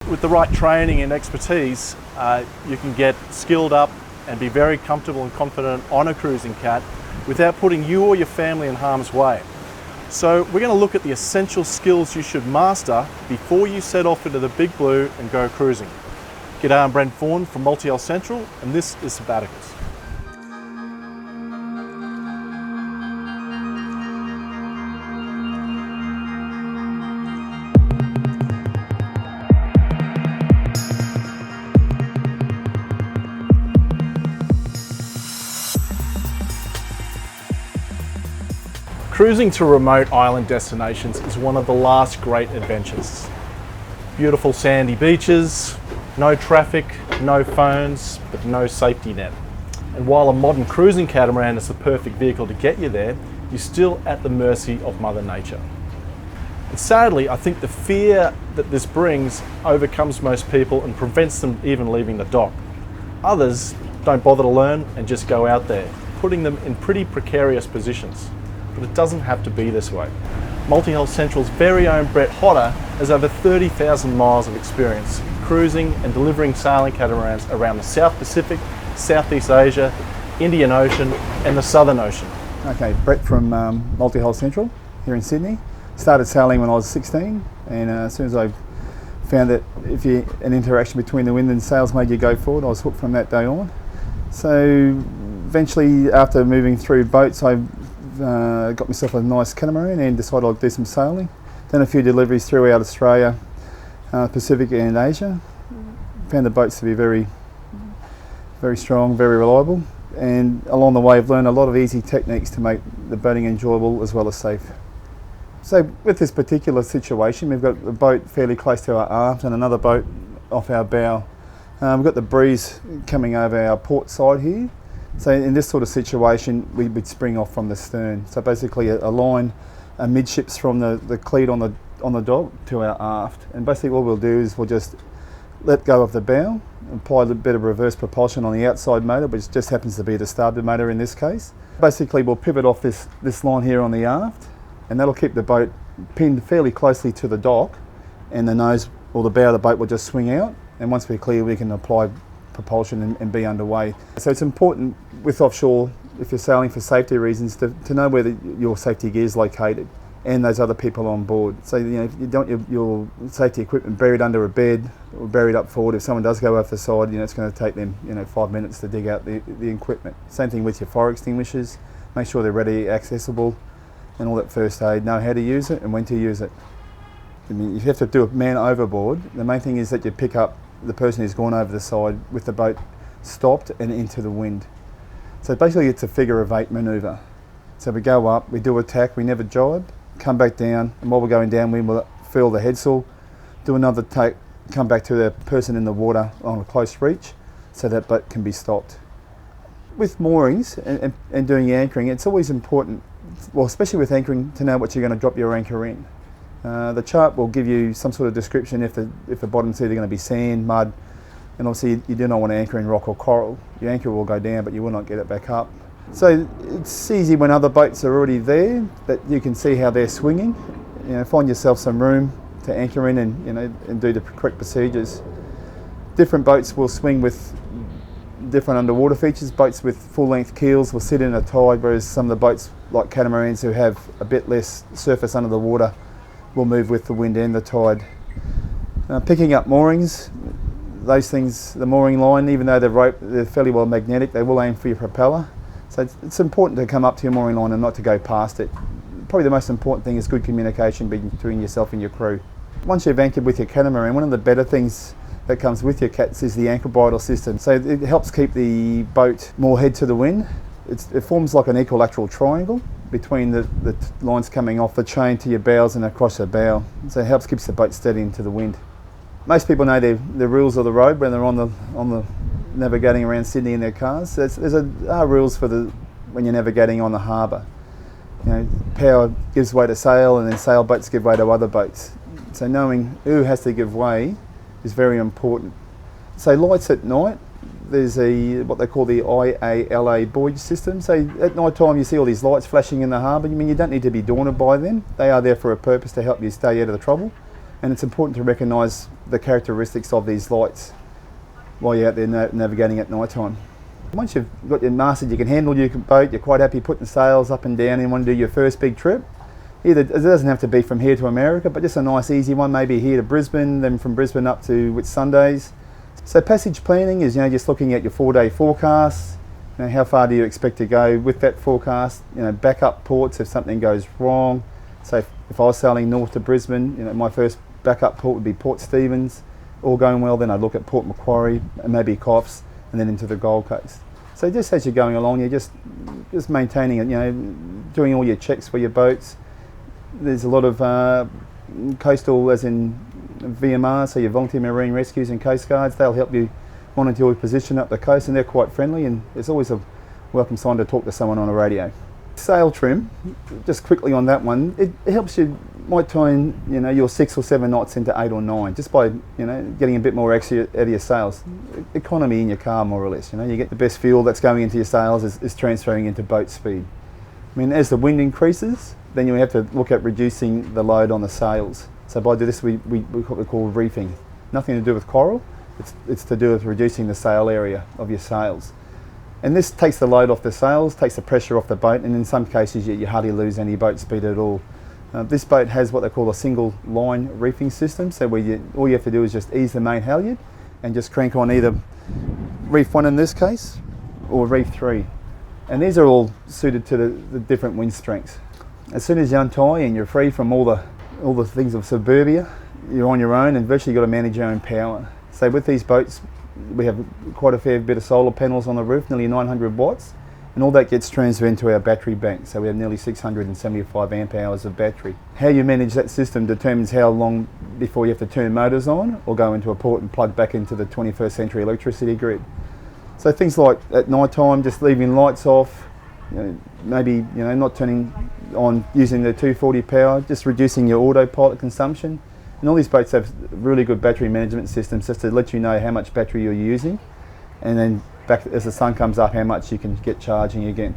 With the right training and expertise, you can get skilled up and be very comfortable and confident on a cruising cat without putting you or your family in harm's way. So we're going to look at the essential skills you should master before you set off into the big blue and go cruising. G'day, I'm Brett Hodder from Multihull Central, and this is Sabbaticals. Cruising to remote island destinations is one of the last great adventures. Beautiful sandy beaches, no traffic, no phones, but no safety net. And while a modern cruising catamaran is the perfect vehicle to get you there, you're still at the mercy of Mother Nature. And sadly, I think the fear that this brings overcomes most people and prevents them even leaving the dock. Others don't bother to learn and just go out there, putting them in pretty precarious positions. But it doesn't have to be this way. Multihull Central's very own Brett Hodder has over 30,000 miles of experience cruising and delivering sailing catamarans around the South Pacific, Southeast Asia, Indian Ocean and the Southern Ocean. Okay, Brett from Multihull Central here in Sydney. Started sailing when I was 16, and as soon as I found that if an interaction between the wind and sails made you go forward, I was hooked from that day on. So eventually, after moving through boats, I got myself a nice catamaran and decided I'd do some sailing. Done a few deliveries throughout Australia, Pacific and Asia. Found the boats to be very strong, very reliable, and along the way I've learned a lot of easy techniques to make the boating enjoyable as well as safe. So with this particular situation, we've got a boat fairly close to our aft and another boat off our bow. We've got the breeze coming over our port side here. So in this sort of situation, we would spring off from the stern. So basically a line amidships from the cleat on the dock to our aft. And basically what we'll do is we'll just let go of the bow, apply a little bit of reverse propulsion on the outside motor, which just happens to be the starboard motor in this case. Basically we'll pivot off this line here on the aft, and that'll keep the boat pinned fairly closely to the dock, and the nose or the bow of the boat will just swing out. And once we're clear, we can apply propulsion and be underway. So it's important with offshore, if you're sailing for safety reasons, to know where your safety gear is located and those other people on board. So if you don't want your safety equipment buried under a bed or buried up forward, if someone does go off the side, it's going to take them 5 minutes to dig out the equipment. Same thing with your fire extinguishers. Make sure they're ready, accessible, and all that first aid. Know how to use it and when to use it. If you have to do a man overboard, the main thing is that you pick up the person who's gone over the side with the boat stopped and into the wind. So basically it's a figure of 8 manoeuvre. So we go up, we do a tack, we never jibe, come back down, and while we're going down we will furl the headsail, do another tack, come back to the person in the water on a close reach so that boat can be stopped. With moorings and doing anchoring, it's always important, well especially with anchoring, to know what you're going to drop your anchor in. The chart will give you some sort of description if the bottom's either going to be sand, mud, and obviously you do not want to anchor in rock or coral. Your anchor will go down but you will not get it back up. So it's easy when other boats are already there that you can see how they're swinging. Find yourself some room to anchor in and do the correct procedures. Different boats will swing with different underwater features. Boats with full-length keels will sit in a tide, whereas some of the boats like catamarans who have a bit less surface under the water will move with the wind and the tide. Picking up moorings, those things, the mooring line, even though they're fairly well magnetic, they will aim for your propeller. So it's important to come up to your mooring line and not to go past it. Probably the most important thing is good communication between yourself and your crew. Once you've anchored with your catamaran, one of the better things that comes with your cats is the anchor bridle system. So it helps keep the boat more head to the wind. It forms like an equilateral triangle between the lines coming off the chain to your bows and across the bow. So it helps keep the boat steady into the wind. Most people know the rules of the road when they're on the navigating around Sydney in their cars. There are rules for when you're navigating on the harbour. Power gives way to sail, and then sailboats give way to other boats. So knowing who has to give way is very important. So lights at night, there's what they call the RYA buoy system. So at night time you see all these lights flashing in the harbour. You don't need to be daunted by them. They are there for a purpose, to help you stay out of the trouble. And it's important to recognise the characteristics of these lights while you're out there navigating at night time. Once you've got your mastered, you can handle your boat, you're quite happy putting sails up and down and want to do your first big trip. Either, it doesn't have to be from here to America, but just a nice easy one, maybe here to Brisbane, then from Brisbane up to Whitsundays. So passage planning is, just looking at your 4-day forecast, how far do you expect to go with that forecast, backup ports if something goes wrong. So if I was sailing north to Brisbane, my first backup port would be Port Stephens. All going well, then I'd look at Port Macquarie and maybe Coffs, and then into the Gold Coast. So just as you're going along, you're just maintaining it, doing all your checks for your boats. There's a lot of coastal, as in VMR, so your volunteer marine rescues and coast guards. They'll help you monitor your position up the coast, and they're quite friendly, and it's always a welcome sign to talk to someone on a radio. Sail trim, just quickly on that one, it helps you, might turn your 6 or 7 knots into 8 or 9 just by getting a bit more extra out of your sails. Economy in your car, more or less. You get the best fuel that's going into your sails is transferring into boat speed. I mean, as the wind increases, then you have to look at reducing the load on the sails. So by this we what we call reefing. Nothing to do with coral, it's to do with reducing the sail area of your sails. And this takes the load off the sails, takes the pressure off the boat, and in some cases you hardly lose any boat speed at all. This boat has what they call a single line reefing system, so where all you have to do is just ease the main halyard and just crank on either reef 1 in this case, or reef 3. And these are all suited to the different wind strengths. As soon as you untie and you're free from all the things of suburbia, you're on your own and virtually got to manage your own power. So with these boats, we have quite a fair bit of solar panels on the roof, nearly 900 watts, and all that gets transferred into our battery bank. So we have nearly 675 amp hours of battery. How you manage that system determines how long before you have to turn motors on or go into a port and plug back into the 21st century electricity grid. So things like at night time, just leaving lights off, maybe not turning on using the 240 power, just reducing your autopilot consumption. And all these boats have really good battery management systems just to let you know how much battery you're using, and then back as the sun comes up how much you can get charging again.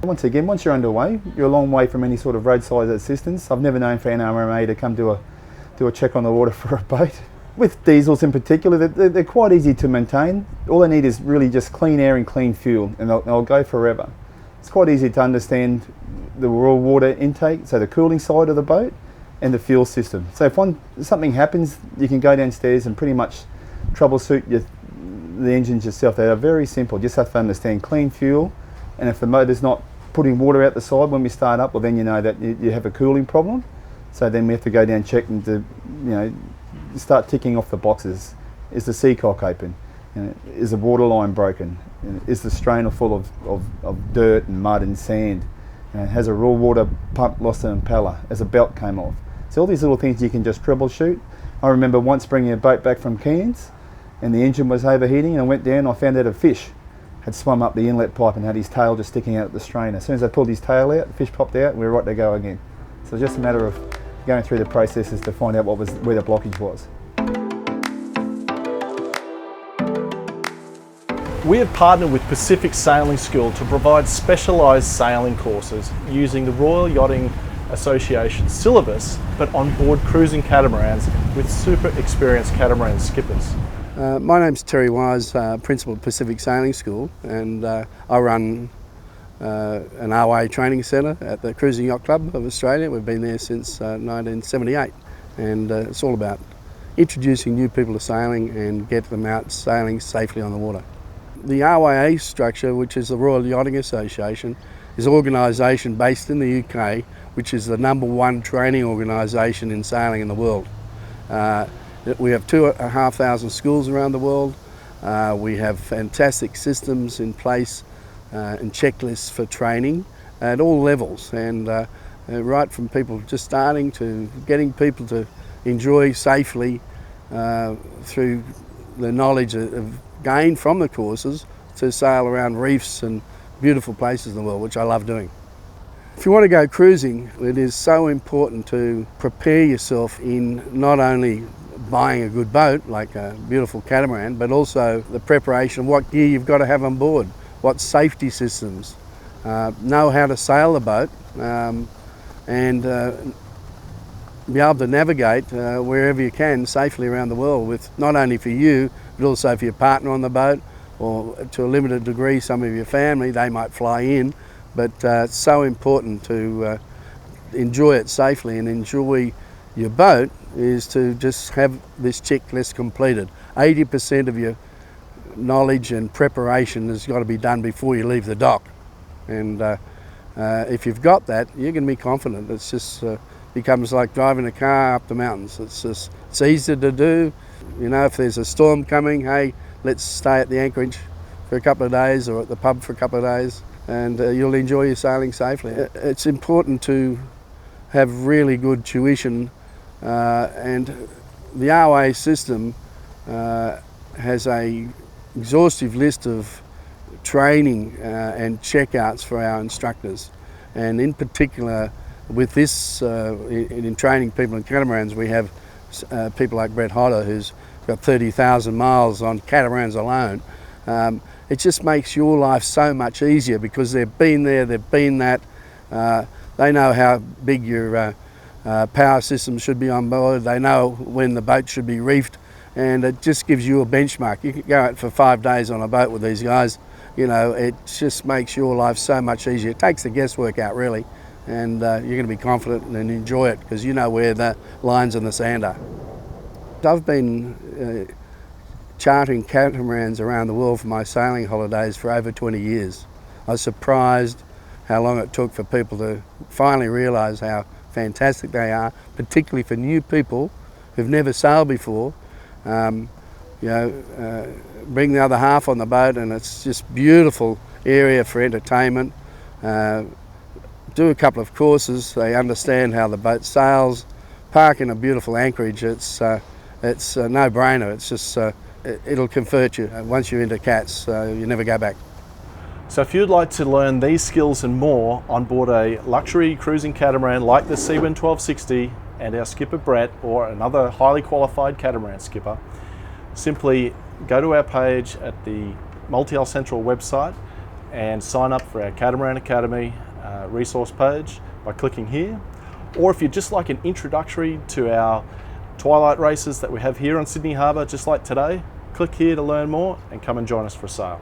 Once you're underway, you're a long way from any sort of roadside assistance. I've never known for an RYA to come do a check on the water for a boat. With diesels in particular, they're quite easy to maintain. All they need is really just clean air and clean fuel, and they'll go forever. It's quite easy to understand the raw water intake, so the cooling side of the boat, and the fuel system. So if something happens, you can go downstairs and pretty much troubleshoot the engines yourself. They are very simple. Just have to understand clean fuel, and if the motor's not putting water out the side when we start up, well then you know that you have a cooling problem. So then we have to go down and check and start ticking off the boxes. Is the seacock open? Is the water line broken? Is the strainer full of dirt and mud and sand? Has a raw water pump lost an impeller? Has a belt came off? So all these little things you can just troubleshoot. I remember once bringing a boat back from Cairns and the engine was overheating, and I went down and I found out a fish had swum up the inlet pipe and had his tail just sticking out at the strainer. As soon as I pulled his tail out, the fish popped out and we were right to go again. So it's just a matter of going through the processes to find out where the blockage was. We have partnered with Pacific Sailing School to provide specialised sailing courses using the Royal Yachting Association syllabus, but on board cruising catamarans with super experienced catamaran skippers. My name's Terry Wise, Principal at Pacific Sailing School, and I run an RYA training centre at the Cruising Yacht Club of Australia. We've been there since 1978, and it's all about introducing new people to sailing and get them out sailing safely on the water. The RYA structure, which is the Royal Yachting Association, is an organisation based in the UK, which is the #1 training organisation in sailing in the world. We have 2,500 schools around the world. We have fantastic systems in place and checklists for training at all levels, and right from people just starting to getting people to enjoy safely through the knowledge of gained from the courses to sail around reefs and beautiful places in the world, which I love doing. If you want to go cruising, it is so important to prepare yourself in not only buying a good boat, like a beautiful catamaran, but also the preparation of what gear you've got to have on board, what safety systems, know how to sail the boat, and be able to navigate wherever you can safely around the world, with not only for you but also for your partner on the boat, or to a limited degree some of your family. They might fly in, but it's so important to enjoy it safely and enjoy your boat, is to just have this checklist completed. 80% of your knowledge and preparation has got to be done before you leave the dock, and if you've got that, you're going to be confident. It's just becomes like driving a car up the mountains. It's easy to do. You know, if there's a storm coming, hey, let's stay at the anchorage for a couple of days, or at the pub for a couple of days, and you'll enjoy your sailing safely. It's important to have really good tuition, and the RYA system has a exhaustive list of training and checkouts for our instructors, and in particular with this in training people in catamarans, we have people like Brett Hodder, who's got 30,000 miles on catamarans alone. It just makes your life so much easier because they've been there, they've been that. They know how big your power system should be on board. They know when the boat should be reefed, and it just gives you a benchmark. You can go out for 5 days on a boat with these guys. You know, it just makes your life so much easier. It takes the guesswork out, really, and you're going to be confident and enjoy it because you know where the lines in the sand are. I've been chartering catamarans around the world for my sailing holidays for over 20 years. I was surprised how long it took for people to finally realise how fantastic they are, particularly for new people who've never sailed before. Bring the other half on the boat, and it's just beautiful area for entertainment. Do a couple of courses, they understand how the boat sails, park in a beautiful anchorage. It's a no-brainer. It's just it'll convert you. Once you're into cats, you never go back. So if you'd like to learn these skills and more on board a luxury cruising catamaran like the Seawind 1260 and our skipper Brett, or another highly qualified catamaran skipper, simply go to our page at the Multihull Central website and sign up for our Catamaran Academy resource page by clicking here. Or if you'd just like an introductory to our twilight races that we have here on Sydney Harbour, just like today, click here to learn more and come and join us for a sail.